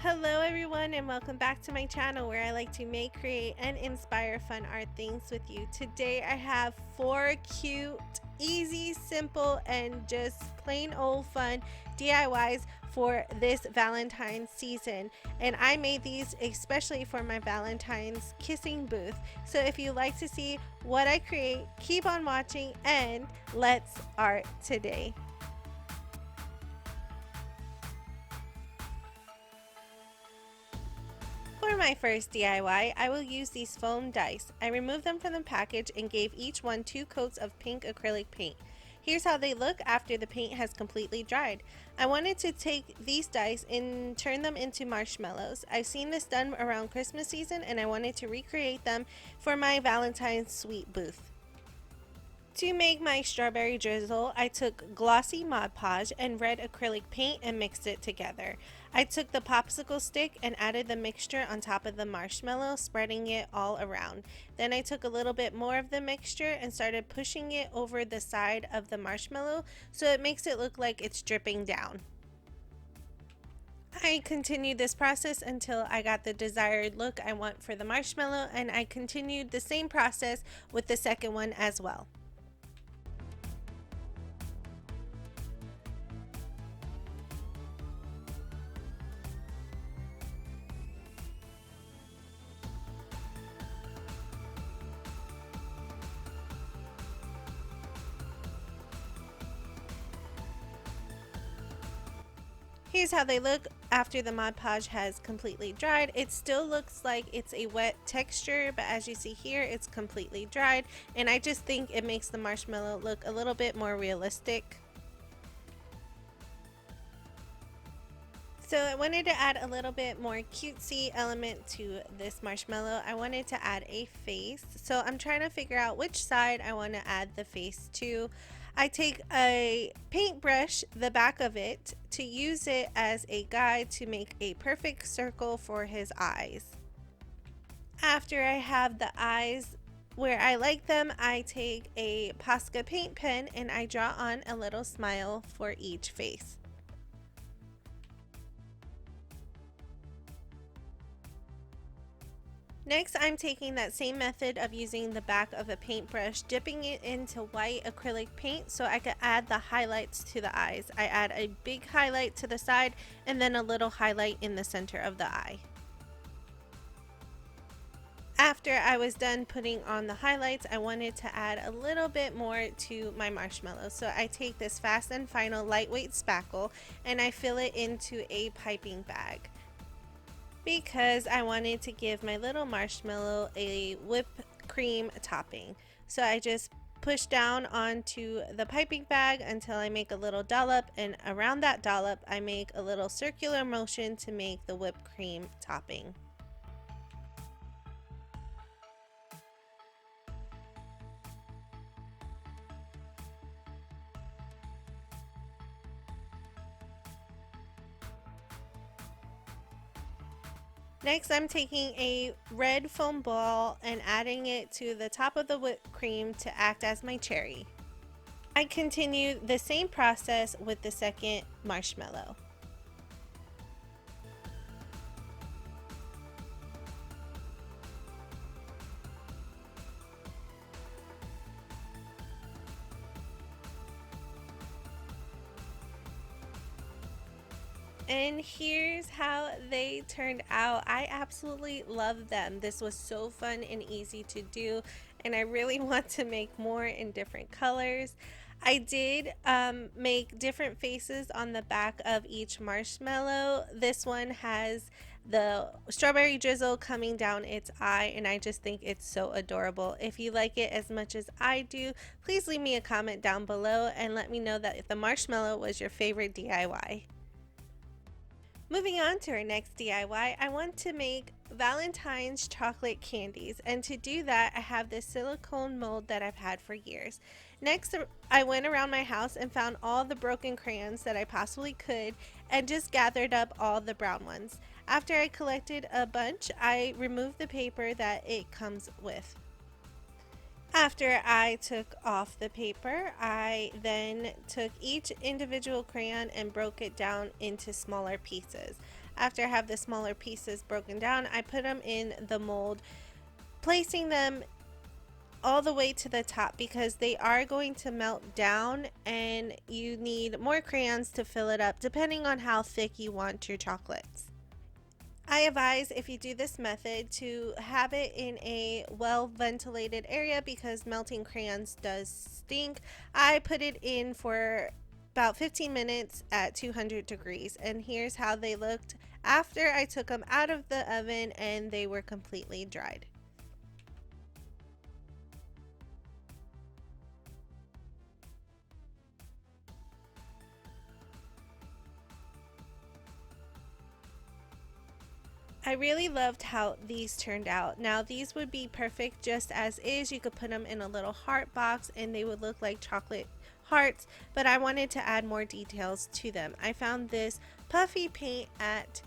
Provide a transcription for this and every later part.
Hello everyone and welcome back to my channel where I like to make, create, and inspire fun art things with you. Today I have 4 cute, easy, simple, and just plain old fun DIYs for this Valentine's season. And I made these especially for my Valentine's kissing booth. So if you like to see what I create, keep on watching and let's art today. For my first DIY, I will use these foam dice. I removed them from the package and gave each one 2 coats of pink acrylic paint. Here's how they look after the paint has completely dried. I wanted to take these dice and turn them into marshmallows. I've seen this done around Christmas season and I wanted to recreate them for my Valentine's sweet booth. To make my strawberry drizzle, I took glossy Mod Podge and red acrylic paint and mixed it together. I took the popsicle stick and added the mixture on top of the marshmallow, spreading it all around. Then I took a little bit more of the mixture and started pushing it over the side of the marshmallow so it makes it look like it's dripping down. I continued this process until I got the desired look I want for the marshmallow, and I continued the same process with the second one as well. Here's how they look after the Mod Podge has completely dried. It still looks like it's a wet texture, but as you see here, it's completely dried, and I just think it makes the marshmallow look a little bit more realistic. So I wanted to add a little bit more cutesy element to this marshmallow. I wanted to add a face. So I'm trying to figure out which side I want to add the face to. I take a paintbrush, the back of it, to use it as a guide to make a perfect circle for his eyes. After I have the eyes where I like them, I take a Posca paint pen and I draw on a little smile for each face. Next, I'm taking that same method of using the back of a paintbrush, dipping it into white acrylic paint so I could add the highlights to the eyes. I add a big highlight to the side and then a little highlight in the center of the eye. After I was done putting on the highlights, I wanted to add a little bit more to my marshmallow. So I take this Fast and Final lightweight spackle and I fill it into a piping bag, because I wanted to give my little marshmallow a whipped cream topping. So I just push down onto the piping bag until I make a little dollop, and around that dollop I make a little circular motion to make the whipped cream topping. Next, I'm taking a red foam ball and adding it to the top of the whipped cream to act as my cherry. I continue the same process with the second marshmallow. And here's how they turned out. I absolutely love them. This was so fun and easy to do, and I really want to make more in different colors. I did make different faces on the back of each marshmallow. This one has the strawberry drizzle coming down its eye, and I just think it's so adorable. If you like it as much as I do, please leave me a comment down below and let me know that if the marshmallow was your favorite DIY. Moving on to our next DIY, I want to make Valentine's chocolate candies, and to do that I have this silicone mold that I've had for years. Next, I went around my house and found all the broken crayons that I possibly could and just gathered up all the brown ones. After I collected a bunch, I removed the paper that it comes with. After I took off the paper, I then took each individual crayon and broke it down into smaller pieces. after I have the smaller pieces broken down, I put them in the mold, placing them all the way to the top because they are going to melt down and you need more crayons to fill it up depending on how thick you want your chocolates. I advise, if you do this method, to have it in a well ventilated area because melting crayons does stink. I put it in for about 15 minutes at 200 degrees, and here's how they looked after I took them out of the oven and they were completely dried. I really loved how these turned out. Now these would be perfect just as is. You could put them in a little heart box and they would look like chocolate hearts, but I wanted to add more details to them. I found this puffy paint at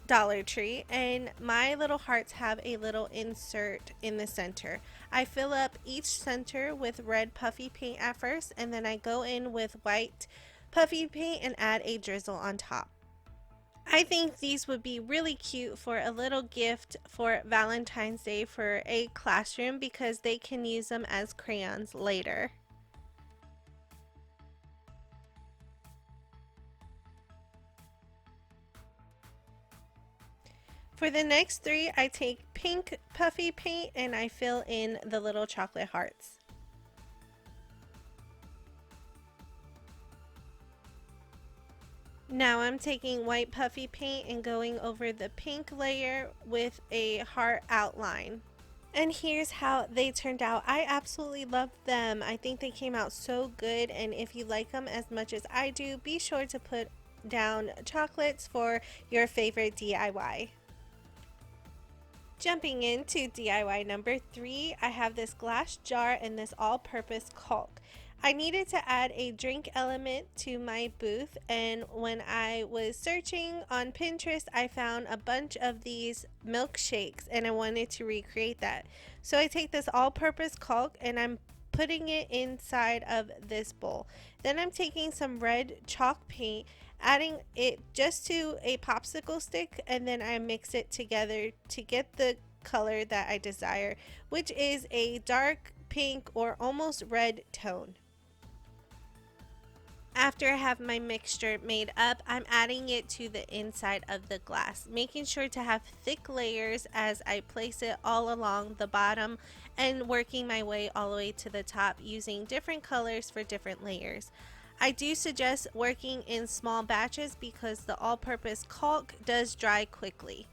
Dollar Tree and my little hearts have a little insert in the center. I fill up each center with red puffy paint at first, and then I go in with white puffy paint and add a drizzle on top. I think these would be really cute for a little gift for Valentine's Day for a classroom because they can use them as crayons later. For the next three, I take pink puffy paint and I fill in the little chocolate hearts. Now I'm taking white puffy paint and going over the pink layer with a heart outline. And here's how they turned out. I absolutely love them. I think they came out so good, and if you like them as much as I do, be sure to put down chocolates for your favorite DIY. Jumping into DIY number 3, I have this glass jar and this all-purpose caulk. I needed to add a drink element to my booth, and when I was searching on Pinterest, I found a bunch of these milkshakes and I wanted to recreate that. So I take this all-purpose caulk and I'm putting it inside of this bowl. Then I'm taking some red chalk paint, adding it just to a popsicle stick, and then I mix it together to get the color that I desire, which is a dark pink or almost red tone. After I have my mixture made up, I'm adding it to the inside of the glass, making sure to have thick layers as I place it all along the bottom and working my way all the way to the top using different colors for different layers. I do suggest working in small batches because the all-purpose caulk does dry quickly.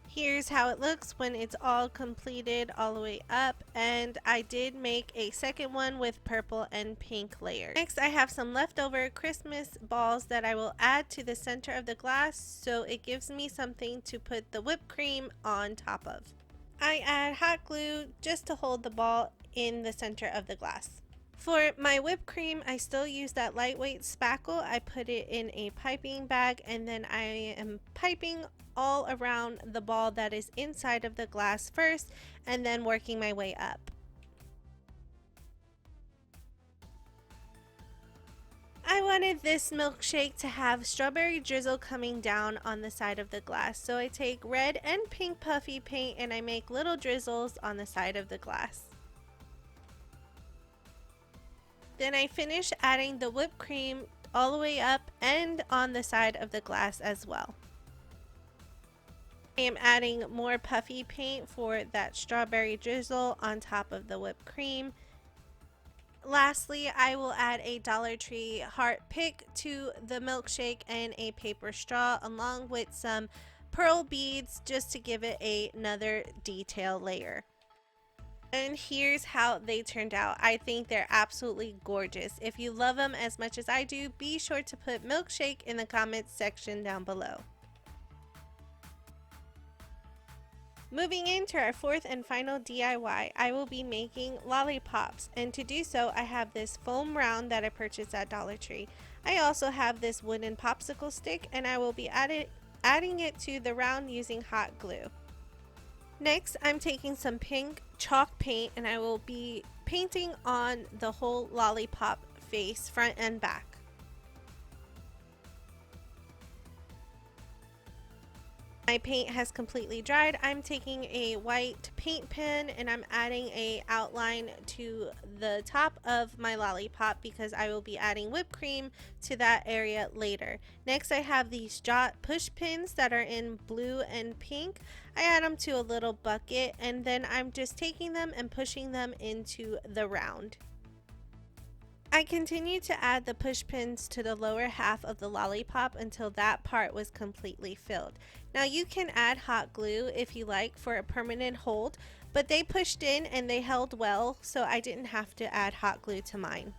Here's how it looks when it's all completed all the way up, and I did make a second one with purple and pink layers. Next, I have some leftover Christmas balls that I will add to the center of the glass so it gives me something to put the whipped cream on top of. I add hot glue just to hold the ball in the center of the glass. For my whipped cream, I still use that lightweight spackle. I put it in a piping bag and then I am piping all around the ball that is inside of the glass first and then working my way up. I wanted this milkshake to have strawberry drizzle coming down on the side of the glass, so I take red and pink puffy paint and I make little drizzles on the side of the glass. Then I finish adding the whipped cream all the way up and on the side of the glass as well. I am adding more puffy paint for that strawberry drizzle on top of the whipped cream. Lastly, I will add a Dollar Tree heart pick to the milkshake and a paper straw along with some pearl beads just to give it another detail layer. And here's how they turned out. I think they're absolutely gorgeous. If you love them as much as I do, be sure to put milkshake in the comments section down below. Moving into our fourth and final DIY, I will be making lollipops, and to do so I have this foam round that I purchased at Dollar Tree. I also have this wooden popsicle stick and I will be adding it to the round using hot glue. Next, I'm taking some pink chalk paint and I will be painting on the whole lollipop face, front and back. My paint has completely dried. I'm taking a white paint pen and I'm adding a outline to the top of my lollipop because I will be adding whipped cream to that area later. Next, I have these jot push pins that are in blue and pink. I add them to a little bucket and then I'm just taking them and pushing them into the round. I continued to add the push pins to the lower half of the lollipop until that part was completely filled. Now you can add hot glue if you like for a permanent hold, but they pushed in and they held well, so I didn't have to add hot glue to mine.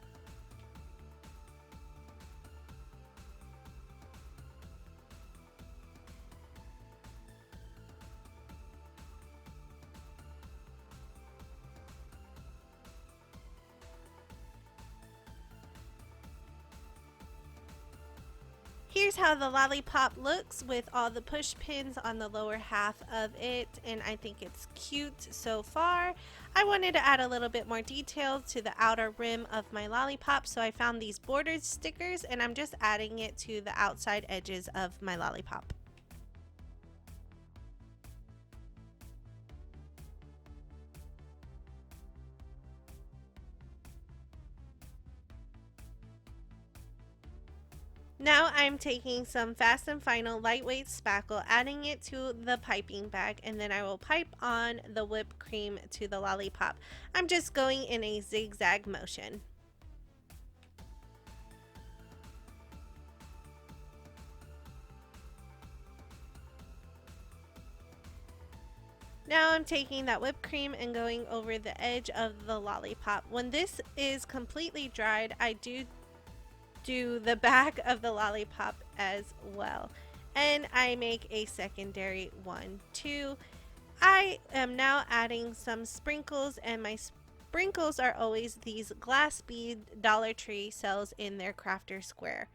Here's how the lollipop looks with all the push pins on the lower half of it, and I think it's cute so far. I wanted to add a little bit more detail to the outer rim of my lollipop, so I found these bordered stickers and I'm just adding it to the outside edges of my lollipop. Now I'm taking some Fast and Final lightweight spackle, adding it to the piping bag, and then I will pipe on the whipped cream to the lollipop. I'm just going in a zigzag motion. Now I'm taking that whipped cream and going over the edge of the lollipop. When this is completely dried, I do the back of the lollipop as well. And I make a secondary one too. I am now adding some sprinkles, and my sprinkles are always these glass bead Dollar Tree sells in their crafter square.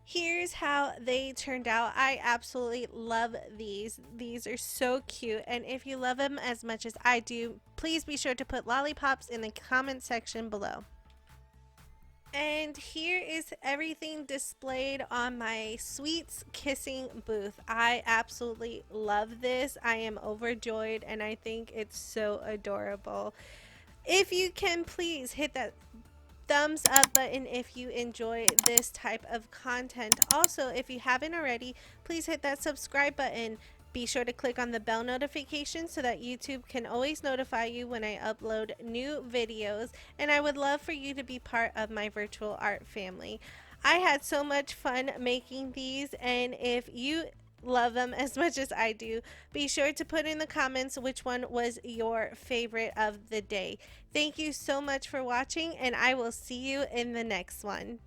Here's how they turned out. I absolutely love these. These are so cute, and if you love them as much as I do, please be sure to put lollipops in the comment section below. And here is everything displayed on my sweets kissing booth. I absolutely love this. I am overjoyed and I think it's so adorable. If you can, please hit that thumbs up button if you enjoy this type of content. Also, if you haven't already, please hit that subscribe button. Be sure to click on the bell notification so that YouTube can always notify you when I upload new videos, and I would love for you to be part of my virtual art family. I had so much fun making these, and if you love them as much as I do, be sure to put in the comments which one was your favorite of the day. Thank you so much for watching, and I will see you in the next one.